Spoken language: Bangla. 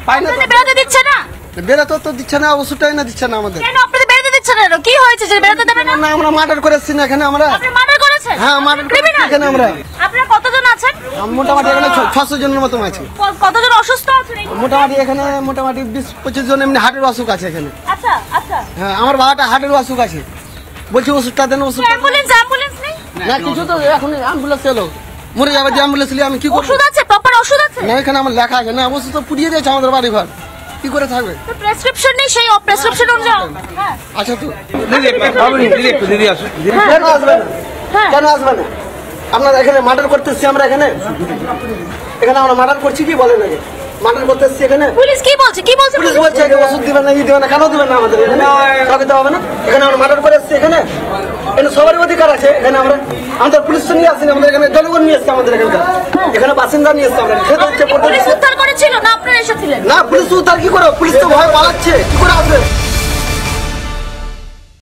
পাই না, বেরোতে দিচ্ছে না। বেরোতে তো দিচ্ছে না, ওষুধটাই না দিচ্ছে না আমাদের। কেন আপনাদের বেরোতে দিচ্ছে না? কি হয়েছে যে বেরোতে দেবে না? আমরা মার্ডার করেছি না এখানে আমরা। আপনি মার্ডার করেছেন? হ্যাঁ মার্ডার করেছি এখানে আমরা। আপনারা কতজন আছেন? মোটামুটি এখানে 600 জনের মতো আছে। কতজন অসুস্থ আছেন? মোটামুটি এখানে মোটামুটি 20-25 জন এমনি হার্টের অসুখ আছে এখানে। আচ্ছা আচ্ছা। হ্যাঁ আমার বাবাটা হার্টের অসুখ আছে, বলছি ওষুধটা দেন। ওষুধ অ্যাম্বুলেন্স নেই না কিছু তো, এখন অ্যাম্বুলেন্স এলো, মরে যাবে যে অ্যাম্বুলেন্স নিয়ে আমি কি করব? ওষুধ আছে, প্রপার ওষুধ আছে না এখানে আমার লেখা আছে না, ওষুধ তো পুড়িয়ে দিয়েছে আমাদের বাড়ি ঘর, কি করে থাকবে? তো প্রেসক্রিপশন নেই, সেই প্রেসক্রিপশন অনুযায়ী। হ্যাঁ আচ্ছা তো দিদি আসুন। কেন আসবে না? কেন আসবে না? আপনারা এখানে মার্ডার করতেছি আমরা, এখানে আমরা মার্ডার করছি কি বলেন? আগে মার্ডার করতেছি এখানে। পুলিশ কি বলছে? পুলিশ বলছে ওষুধ দিবেন না, দিবেন না, কেন দিবেন না আমাদের? কাউকে দেওয়া হবে না? এখানে আমরা মার্ডার করে এসছি, এখানে সবারই অধিকার আছে। এখানে আমাদের পুলিশ তো নিয়ে আসছি না, আমাদের এখানে জনগণ নিয়ে এসছে, আমাদের এখানে বাসিন্দা নিয়ে এসছে। আমরা পুলিশ উদ্ধার করেছিল না আপনারা এসেছিলেন? না পুলিশ উদ্ধার কি করো? পুলিশ তো ভয় পালাচ্ছে, কি করে আসবে?